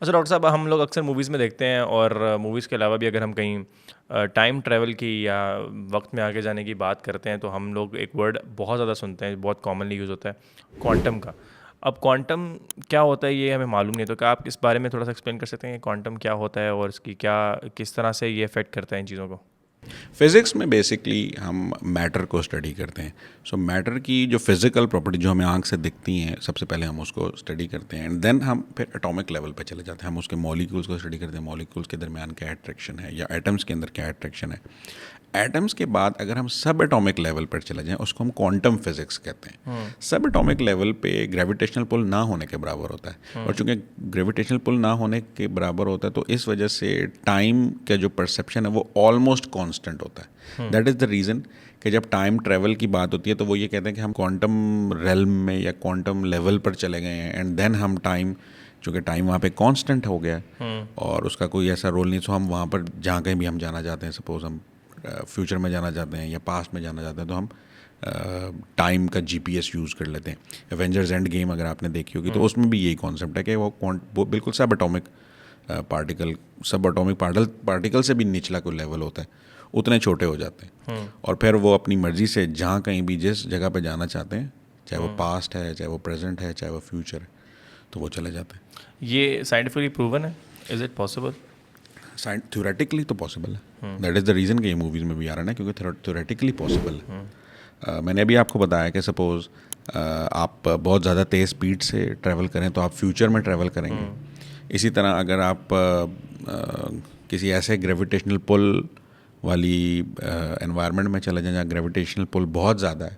अच्छा डॉक्टर साहब, हम लोग अक्सर मूवीज़ में देखते हैं और मूवीज़ के अलावा भी अगर हम कहीं टाइम ट्रैवल की या वक्त में आगे जाने की बात करते हैं तो हम लोग एक वर्ड बहुत ज़्यादा सुनते हैं, बहुत कॉमनली यूज़ होता है, क्वांटम का। अब क्वांटम क्या होता है ये हमें मालूम नहीं, तो क्या आप इस बारे में थोड़ा सा एक्सप्लेन कर सकते हैं कि क्वांटम क्या होता है और इसकी क्या किस तरह से ये अफेक्ट करता है इन चीज़ों को? फिज़िक्स में बेसिकली हम मैटर को स्टडी करते हैं। सो मैटर की जो फिज़िकल प्रॉपर्टी जो हमें आंख से दिखती हैं, सबसे पहले हम उसको स्टडी करते हैं एंड देन हम फिर एटॉमिक लेवल पे चले जाते हैं। हम उसके मॉलिक्यूल्स को स्टडी करते हैं, मॉलिक्यूल्स के दरमियान क्या अट्रैक्शन है या एटम्स के अंदर क्या अट्रैक्शन है। एटम्स के बाद अगर हम सब एटॉमिक लेवल पर चले जाएं, उसको हम क्वांटम फिजिक्स कहते हैं। सब एटॉमिक लेवल पे ग्रेविटेशनल पुल ना होने के बराबर होता है, और चूंकि ग्रेविटेशनल पुल ना होने के बराबर होता है तो इस वजह से टाइम का जो परसेप्शन है वो ऑलमोस्ट कांस्टेंट होता है। दैट इज़ द रीज़न कि जब टाइम ट्रेवल की बात होती है तो वो ये कहते हैं कि हम क्वांटम रेल्म में या क्वांटम लेवल पर चले गए हैं एंड देन हम टाइम, चूँकि टाइम वहाँ पे कांस्टेंट हो गया है और उसका कोई ऐसा रोल नहीं, तो हम वहाँ पर जहाँ कहीं भी हम जाना चाहते हैं, सपोज हम फ्यूचर में जाना चाहते हैं या पास्ट में जाना चाहते हैं, तो हम टाइम का जीपीएस यूज़ कर लेते हैं। एवेंजर्स एंड गेम अगर आपने देखी होगी तो उसमें भी यही कॉन्सेप्ट है कि वो बिल्कुल सब एटॉमिक पार्टिकल से भी निचला कोई लेवल होता है, उतने छोटे हो जाते हैं और फिर वो अपनी मर्ज़ी से जहाँ कहीं भी जिस जगह पे जाना चाहते हैं, चाहे वो पास्ट है, चाहे वो प्रेजेंट है, चाहे वो फ्यूचर है, तो वो चले जाते हैं। ये साइंटिफिकली प्रूवन है? Is it possible? थ्योरेटिकली तो पॉसिबल है। दैट इज़ द रीज़न कि ये मूवीज़ में भी आ रहा है ना, क्योंकि थ्योरेटिकली पॉसिबल है। मैंने अभी आपको बताया कि सपोज़ आप बहुत ज़्यादा तेज़ स्पीड से ट्रैवल करें तो आप फ्यूचर में ट्रैवल करेंगे। इसी तरह अगर आप किसी ऐसे ग्रेविटेशनल पुल वाली एनवायरनमेंट में चले जाएं जहाँ ग्रेविटेशनल पुल बहुत ज़्यादा है,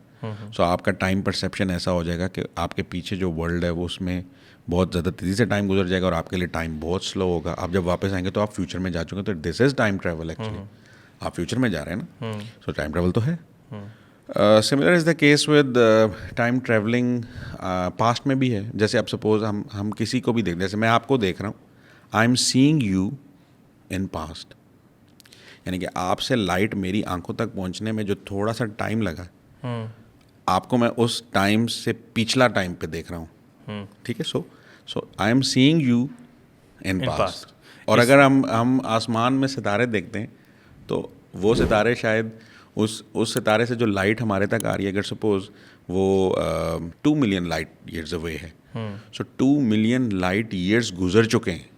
सो आपका टाइम परसेप्शन ऐसा हो जाएगा कि आपके पीछे जो वर्ल्ड है वो उसमें बहुत ज़्यादा तेज़ी से टाइम गुजर जाएगा और आपके लिए टाइम बहुत स्लो होगा। आप जब वापस आएंगे तो आप फ्यूचर में जा चुके हैं, तो this is time travel actually. आप फ्यूचर में जा रहे हैं ना, सो टाइम ट्रैवल तो है। Similar is the case with time travelling. Past में भी है। जैसे आप सपोज हम किसी को भी देख, जैसे मैं आपको देख रहा हूँ, आई am seeing you in past, यानी कि आपसे लाइट मेरी आंखों तक पहुँचने में जो थोड़ा सा टाइम लगा, आपको मैं उस टाइम से पिछला टाइम पे देख रहा हूँ। ठीक है। So I am seeing you in in past. Past. और इस अगर हम आसमान में सितारे देखते हैं तो वो सितारे शायद उस सितारे से जो लाइट हमारे तक आ रही है, अगर सपोज वो 2 मिलियन लाइट ईयर्स अवे है, सो 2 मिलियन लाइट ईयर्स गुजर चुके हैं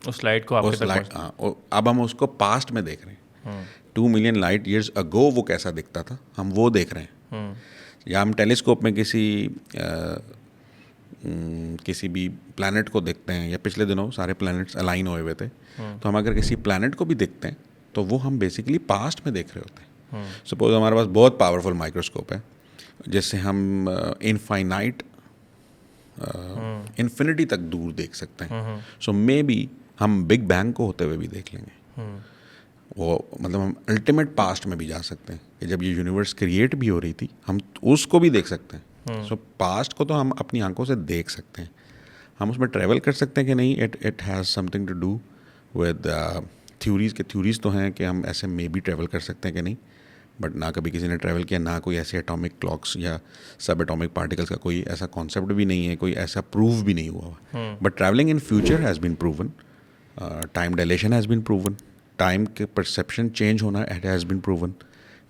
उस लाइट को आपके उस तक लाइट। पहुंच। हाँ, अब हम उसको पास्ट में देख रहे हैं। 2 मिलियन लाइट ईयर्स अगो वो कैसा दिखता था, हम वो देख रहे हैं। या हम टेलीस्कोप में किसी भी प्लैनेट को देखते हैं, या पिछले दिनों सारे प्लैनेट्स अलाइन हुए हुए थे, तो हम अगर किसी प्लैनेट को भी देखते हैं तो वो हम बेसिकली पास्ट में देख रहे होते हैं। सपोज हमारे पास बहुत पावरफुल माइक्रोस्कोप है जिससे हम इनफाइनाइट इन्फिनिटी तक दूर देख सकते हैं। सो मे बी हम बिग बैंग को होते हुए भी देख लेंगे। वो मतलब हम अल्टीमेट पास्ट में भी जा सकते हैं कि जब ये यूनिवर्स क्रिएट भी हो रही थी, हम उसको भी देख सकते हैं। सो पास्ट को तो हम अपनी आंखों से देख सकते हैं। हम उसमें ट्रैवल कर सकते हैं कि नहीं, it has something to do with theories के। थ्योरीज तो हैं कि हम ऐसे मे भी ट्रैवल कर सकते हैं कि नहीं, बट ना कभी किसी ने ट्रैवल किया, ना कोई ऐसे एटॉमिक क्लॉक्स या सब एटॉमिक पार्टिकल्स का कोई ऐसा कॉन्सेप्ट भी नहीं है, कोई ऐसा प्रूव भी नहीं हुआ। But travelling in future has been proven, time dilation has been proven, time के परसेप्शन चेंज होना इट हैज़ बीन प्रूवन,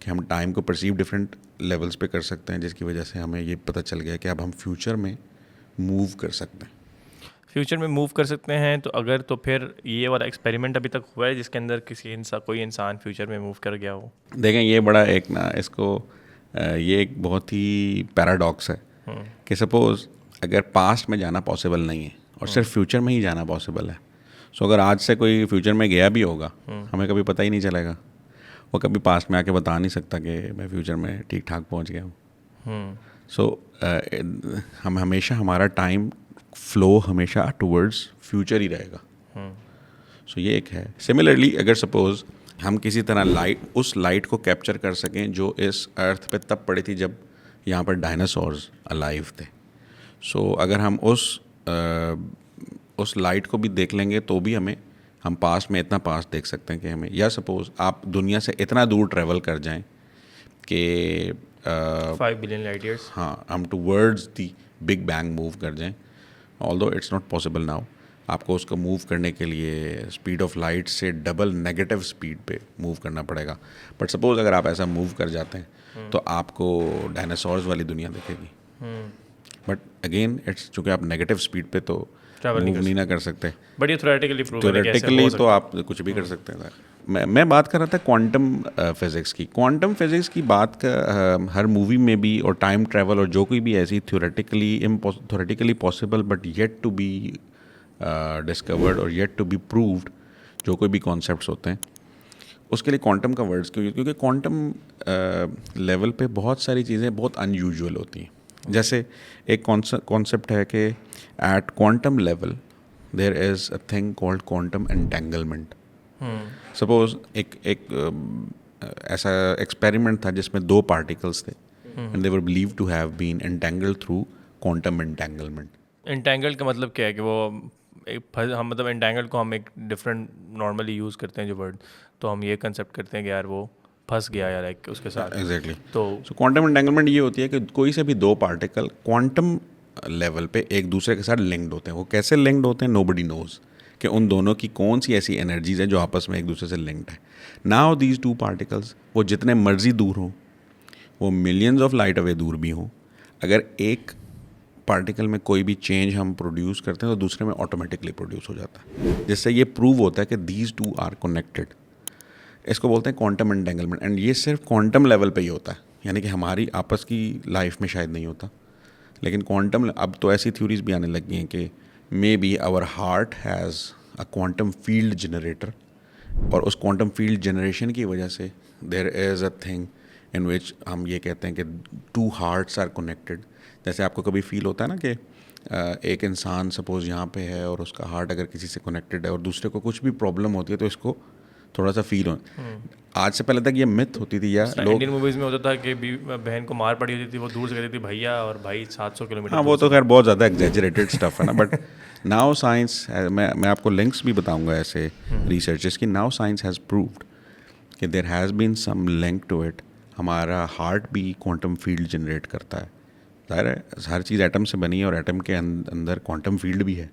कि हम टाइम को परसीव डिफरेंट लेवल्स पे कर सकते हैं, जिसकी वजह से हमें ये पता चल गया कि अब हम फ्यूचर में मूव कर सकते हैं। फ्यूचर में मूव कर सकते हैं तो अगर, तो फिर ये वाला एक्सपेरिमेंट अभी तक हुआ है जिसके अंदर कोई इंसान फ्यूचर में मूव कर गया हो? देखें, ये बड़ा एक ना इसको ये एक बहुत ही पैराडॉक्स है कि सपोज़ अगर पास्ट में जाना पॉसिबल नहीं है और सिर्फ फ्यूचर में ही जाना पॉसिबल है, सो अगर आज से कोई फ्यूचर में गया भी होगा, हमें कभी पता ही नहीं चलेगा। वो कभी पास्ट में आके बता नहीं सकता कि मैं फ्यूचर में ठीक ठाक पहुंच गया हूँ। सो हम हमेशा, हमारा टाइम फ्लो हमेशा टूवर्ड्स फ्यूचर ही रहेगा। सो ये एक है। सिमिलरली अगर सपोज़ हम किसी तरह उस लाइट को कैप्चर कर सकें जो इस अर्थ पे तब पड़ी थी जब यहाँ पर डायनासोर्स अलाइव थे, सो अगर हम उस लाइट को भी देख लेंगे तो भी हम पास्ट में इतना पास्ट देख सकते हैं कि हमें, या सपोज़ आप दुनिया से इतना दूर ट्रैवल कर जाएं कि 5 बिलियन लाइट ईयर्स। हाँ, हम towards the big bang move कर जाएं, although it's not possible now. आपको उसको मूव करने के लिए स्पीड ऑफ लाइट से डबल नेगेटिव स्पीड पे मूव करना पड़ेगा. बट सपोज अगर आप ऐसा मूव कर जाते हैं तो आपको डायनासोर्स वाली दुनिया दिखेगी. बट अगेन इट्स चूँकि आप नेगेटिव स्पीड पे तो Travel नहीं मूव नहीं ना कर सकते. बट ये थ्योरेटिकली प्रूव है कि ऐसे थ्योरेटिकली हो तो सकता आप कुछ भी कर सकते हैं. मैं बात कर रहा था क्वांटम फिज़िक्स की. क्वांटम फिज़िक्स की बात का हर मूवी में भी, और टाइम ट्रैवल और जो कोई भी ऐसी theoretically possible but yet to be discovered और येट टू बी प्रूव्ड जो कोई भी कॉन्सेप्ट्स होते हैं, उसके लिए क्वांटम का वर्ड्स क्योंकि क्वांटम लेवल पे बहुत सारी चीज़ें बहुत अनयूजुअल होती हैं. जैसे एक कॉन्सेप्ट है कि at quantum level there is a thing called quantum entanglement. Suppose एक ऐसा एक्सपेरिमेंट था जिसमें 2 पार्टिकल्स थे and they were believed to have been entangled through quantum entanglement. Entangled का मतलब क्या है कि वो हम मतलब एंटेंगल्ड को हम एक डिफरेंट नॉर्मली यूज़ करते हैं जो वर्ड, तो हम ये कंसेप्ट करते हैं कि यार वो फंस गया या लाइक उसके साथ. एग्जैक्टली. तो सो क्वांटम एंटेंगलमेंट ये होती है कि कोई से भी 2 पार्टिकल क्वांटम लेवल पे एक दूसरे के साथ लिंक्ड होते हैं. वो कैसे लिंक्ड होते हैं नोबडी नोज, कि उन दोनों की कौन सी ऐसी एनर्जीज हैं जो आपस में एक दूसरे से लिंक्ड है. नाउ दीज 2 पार्टिकल्स वो जितने मर्जी दूर हों, वो मिलियंस ऑफ लाइट अवे दूर भी हों, अगर एक पार्टिकल में कोई भी चेंज हम प्रोड्यूस करते हैं तो दूसरे में ऑटोमेटिकली प्रोड्यूस हो जाता है. जिससे ये प्रूव होता है कि दीज 2 आर कनेक्टेड. इसको बोलते हैं क्वांटम एंटेंगलमेंट. एंड ये सिर्फ क्वांटम लेवल पे ही होता है, यानी कि हमारी आपस की लाइफ में शायद नहीं होता, लेकिन क्वांटम अब तो ऐसी थ्योरीज भी आने लगी हैं कि maybe our heart has a quantum field generator, और उस क्वांटम फील्ड जनरेशन की वजह से there is a thing in which हम ये कहते हैं कि 2 हार्ट्स आर कनेक्टेड. जैसे आपको कभी फील होता है ना कि एक इंसान सपोज यहाँ पे है और उसका हार्ट अगर किसी से कनेक्टेड है और दूसरे को कुछ भी प्रॉब्लम होती है तो इसको थोड़ा सा फील हो. आज से पहले तक ये मिथ होती थी या लोग, इंडियन मूवीज़ में होता था कि बहन को मार पड़ी होती थी, वो दूर से कहती थी भैया, और भाई 700 किलोमीटर. हाँ, वो तो खैर बहुत ज़्यादा एग्जैजरेटेड स्टफ है ना. बट नाउ साइंस, मैं आपको लिंक्स भी बताऊंगा ऐसे रिसर्चेस की. नाउ साइंस हैज़ प्रूव्ड कि there has been some link to it. हमारा हार्ट भी क्वांटम फील्ड जनरेट करता है. ज़ाहिर है हर चीज़ एटम से बनी है और एटम के अंदर क्वांटम फील्ड भी है.